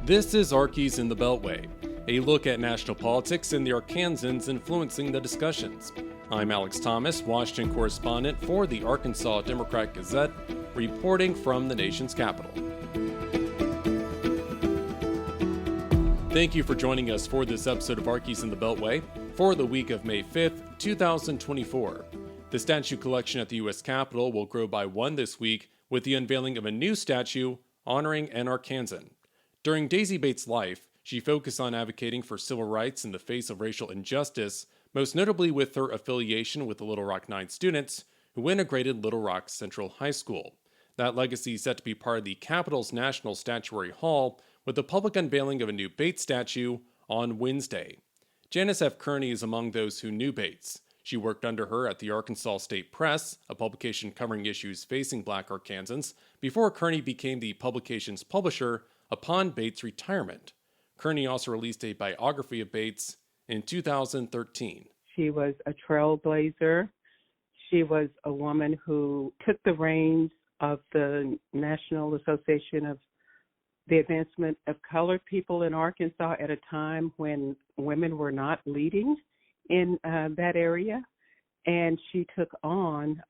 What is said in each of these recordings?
This is Arkies in the Beltway, a look at national politics and the Arkansans influencing the discussions. I'm Alex Thomas, Washington correspondent for the Arkansas Democrat-Gazette, reporting from the nation's capital. Thank you for joining us for this episode of Arkies in the Beltway for the week of May 5th, 2024. The statue collection at the U.S. Capitol will grow by one this week with the unveiling of a new statue honoring an Arkansan. During Daisy Bates' life, she focused on advocating for civil rights in the face of racial injustice, most notably with her affiliation with the Little Rock 9 students who integrated Little Rock Central High School. That legacy is set to be part of the Capitol's National Statuary Hall with the public unveiling of a new Bates statue on Wednesday. Janice F. Kearney is among those who knew Bates. She worked under her at the Arkansas State Press, a publication covering issues facing Black Arkansans, before Kearney became the publication's publisher upon Bates' retirement. Kearney also released a biography of Bates in 2013. She was a trailblazer. She was a woman who took the reins of the National Association of the Advancement of Colored People in Arkansas at a time when women were not leading in that area. And she took on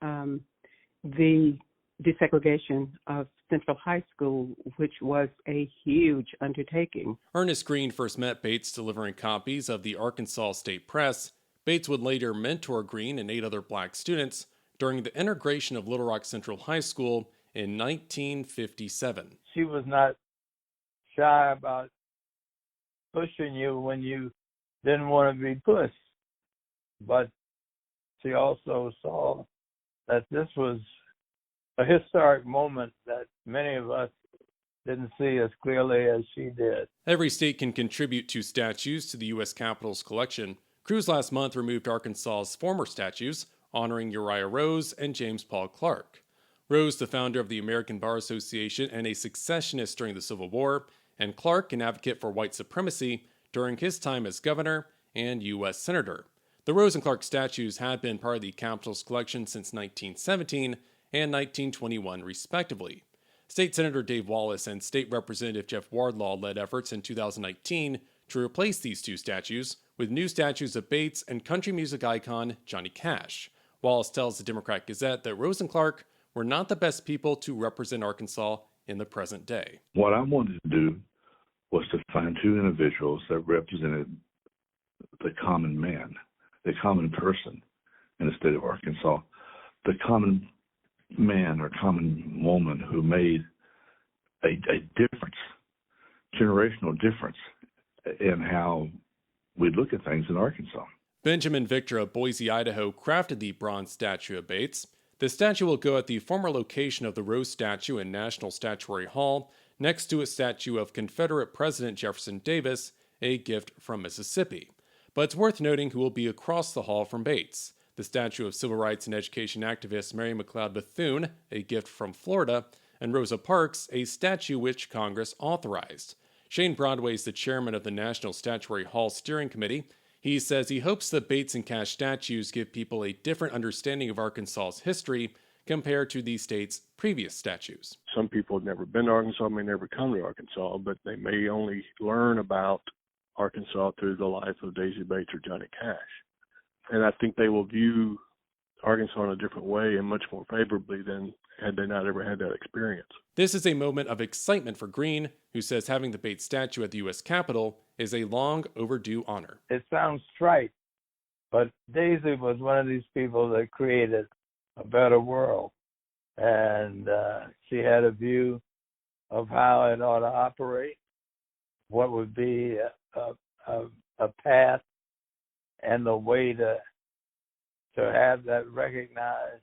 the desegregation of Central High School, which was a huge undertaking. Ernest Green first met Bates delivering copies of the Arkansas State Press. Bates would later mentor Green and 8 other Black students during the integration of Little Rock Central High School in 1957. She was not shy about pushing you when you didn't want to be pushed, but she also saw that this was a historic moment that many of us didn't see as clearly as she did. Every state can contribute 2 statues to the U.S. Capitol's collection. Cruz last month removed Arkansas's former statues, honoring Uriah Rose and James Paul Clark. Rose, the founder of the American Bar Association and a secessionist during the Civil War, and Clark, an advocate for white supremacy during his time as governor and U.S. Senator. The Rose and Clark statues had been part of the Capitol's collection since 1917 and 1921, respectively. State Senator Dave Wallace and State Representative Jeff Wardlaw led efforts in 2019 to replace these 2 statues with new statues of Bates and country music icon Johnny Cash. Wallace tells the Democrat-Gazette that Rose and Clark were not the best people to represent Arkansas in the present day. What I wanted to do was to find 2 individuals that represented the common man, the common person in the state of Arkansas, the common man or common woman who made a difference, generational difference in how we look at things in Arkansas. Benjamin Victor of Boise, Idaho, crafted the bronze statue of Bates. The statue will go at the former location of the Rose statue in National Statuary Hall, next to a statue of Confederate President Jefferson Davis, a gift from Mississippi. But it's worth noting who will be across the hall from Bates. The statue of civil rights and education activist Mary McLeod Bethune, a gift from Florida, and Rosa Parks, a statue which Congress authorized. Shane Broadway is the chairman of the National Statuary Hall Steering Committee. He says he hopes the Bates and Cash statues give people a different understanding of Arkansas's history compared to the state's previous statues. Some people have never been to Arkansas, may never come to Arkansas, but they may only learn about Arkansas through the life of Daisy Bates or Johnny Cash. And I think they will view Arkansas in a different way and much more favorably than had they not ever had that experience. This is a moment of excitement for Green, who says having the Bates statue at the U.S. Capitol is a long overdue honor. It sounds trite, but Daisy was one of these people that created a better world. And she had a view of how it ought to operate, what would be a path and the way to have that recognized.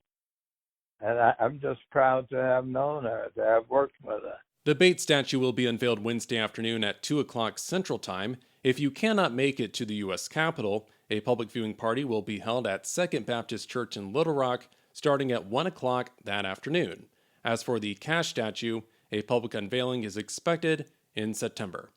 And I'm just proud to have known her, to have worked with her. The Bates statue will be unveiled Wednesday afternoon at 2 o'clock Central Time. If you cannot make it to the U.S. Capitol, a public viewing party will be held at Second Baptist Church in Little Rock starting at 1 o'clock that afternoon. As for the Cash statue, a public unveiling is expected in September.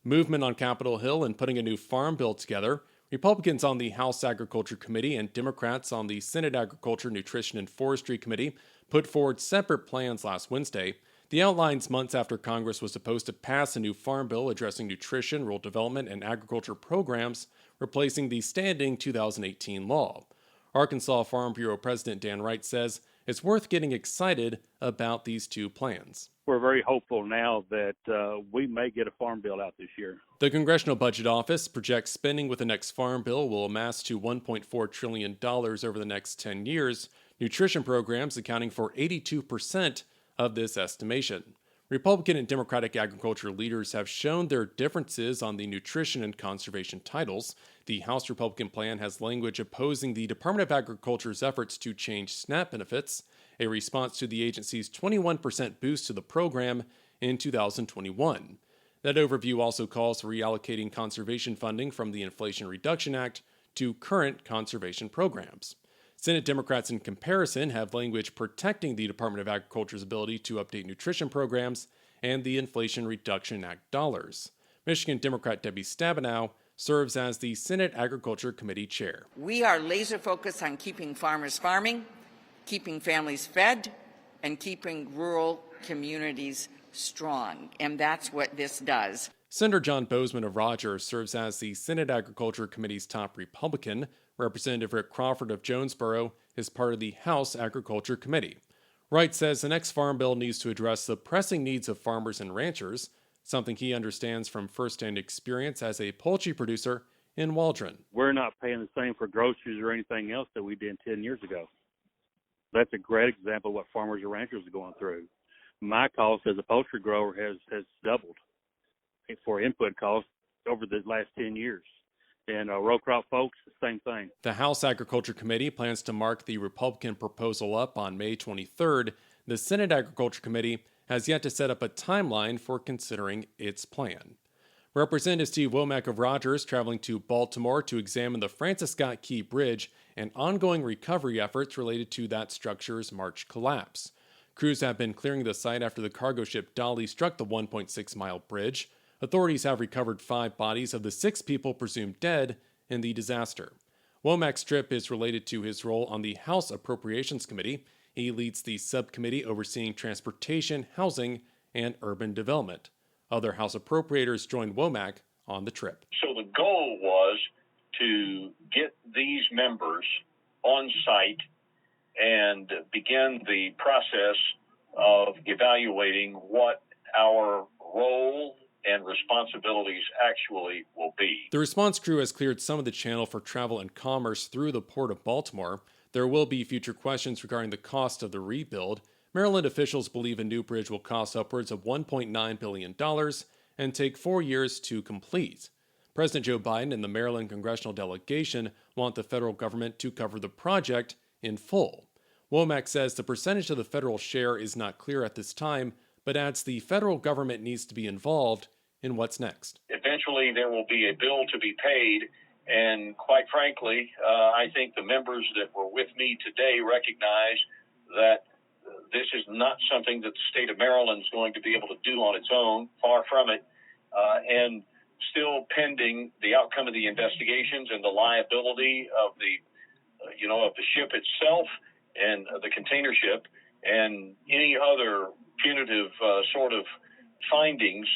Movement on Capitol Hill and putting a new farm bill together. Republicans on the House Agriculture Committee and Democrats on the Senate Agriculture, Nutrition, and Forestry Committee put forward separate plans last Wednesday. The outlines months after Congress was supposed to pass a new farm bill addressing nutrition, rural development, and agriculture programs, replacing the standing 2018 law. Arkansas Farm Bureau President Dan Wright says it's worth getting excited about these two plans. We're very hopeful now that we may get a farm bill out this year. The Congressional Budget Office projects spending with the next farm bill will amass to $1.4 trillion over the next 10 years, nutrition programs accounting for 82% of this estimation. Republican and Democratic agriculture leaders have shown their differences on the nutrition and conservation titles. The House Republican plan has language opposing the Department of Agriculture's efforts to change SNAP benefits, a response to the agency's 21% boost to the program in 2021. That overview also calls for reallocating conservation funding from the Inflation Reduction Act to current conservation programs. Senate Democrats, in comparison, have language protecting the Department of Agriculture's ability to update nutrition programs and the Inflation Reduction Act dollars. Michigan Democrat Debbie Stabenow serves as the Senate Agriculture Committee chair. We are laser focused on keeping farmers farming, keeping families fed, and keeping rural communities strong. And that's what this does. Senator John Bozeman of Rogers serves as the Senate Agriculture Committee's top Republican. Representative Rick Crawford of Jonesboro is part of the House Agriculture Committee. Wright says the next farm bill needs to address the pressing needs of farmers and ranchers, something he understands from firsthand experience as a poultry producer in Waldron. We're not paying the same for groceries or anything else that we did 10 years ago. That's a great example of what farmers and ranchers are going through. My cost as a poultry grower has doubled for input costs over the last 10 years. And row crop folks, the same thing. The House Agriculture Committee plans to mark the Republican proposal up on May 23rd. The Senate Agriculture Committee has yet to set up a timeline for considering its plan. Representative Steve Womack of Rogers traveling to Baltimore to examine the Francis Scott Key Bridge and ongoing recovery efforts related to that structure's March collapse. Crews have been clearing the site after the cargo ship Dolly struck the 1.6-mile bridge. Authorities have recovered 5 bodies of the 6 people presumed dead in the disaster. Womack's trip is related to his role on the House Appropriations Committee. He leads the subcommittee overseeing transportation, housing, and urban development. Other House appropriators joined Womack on the trip. So the goal was to get these members on site and begin the process of evaluating what our role and responsibilities actually will be. The response crew has cleared some of the channel for travel and commerce through the Port of Baltimore. There will be future questions regarding the cost of the rebuild. Maryland officials believe a new bridge will cost upwards of $1.9 billion and take 4 years to complete. President Joe Biden and the Maryland congressional delegation want the federal government to cover the project in full. Womack says the percentage of the federal share is not clear at this time, but adds the federal government needs to be involved in what's next. Eventually, there will be a bill to be paid, and quite frankly, I think the members that were with me today recognize that this is not something that the state of Maryland is going to be able to do on its own, far from it, and still pending the outcome of the investigations and the liability of the ship itself and the container ship and any other punitive sort of findings.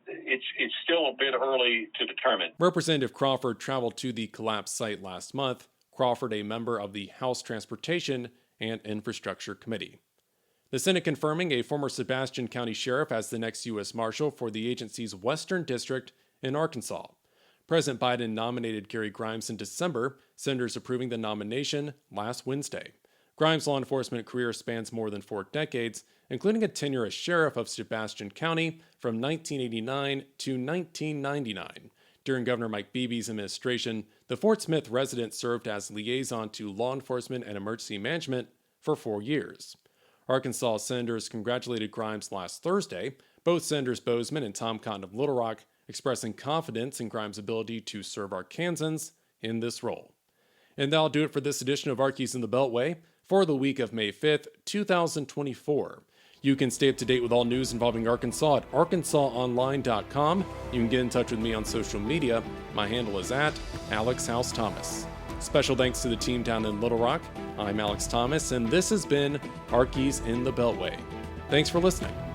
It's still a bit early to determine. Representative Crawford traveled to the collapsed site last month. Crawford, a member of the House Transportation and Infrastructure Committee. The Senate confirming a former Sebastian County Sheriff as the next U.S. Marshal for the agency's Western District in Arkansas. President Biden nominated Gary Grimes in December, senators approving the nomination last Wednesday. Grimes' law enforcement career spans more than 4 decades, including a tenure as sheriff of Sebastian County from 1989 to 1999. During Governor Mike Beebe's administration, the Fort Smith resident served as liaison to law enforcement and emergency management for 4 years. Arkansas senators congratulated Grimes last Thursday, both Senators Bozeman and Tom Cotton of Little Rock expressing confidence in Grimes' ability to serve Arkansans in this role. And that'll do it for this edition of Arkies in the Beltway for the week of May 5th, 2024. You can stay up to date with all news involving Arkansas at arkansasonline.com. You can get in touch with me on social media. My handle is @AlexHouseThomas. Special thanks to the team down in Little Rock. I'm Alex Thomas, and this has been Arkies in the Beltway. Thanks for listening.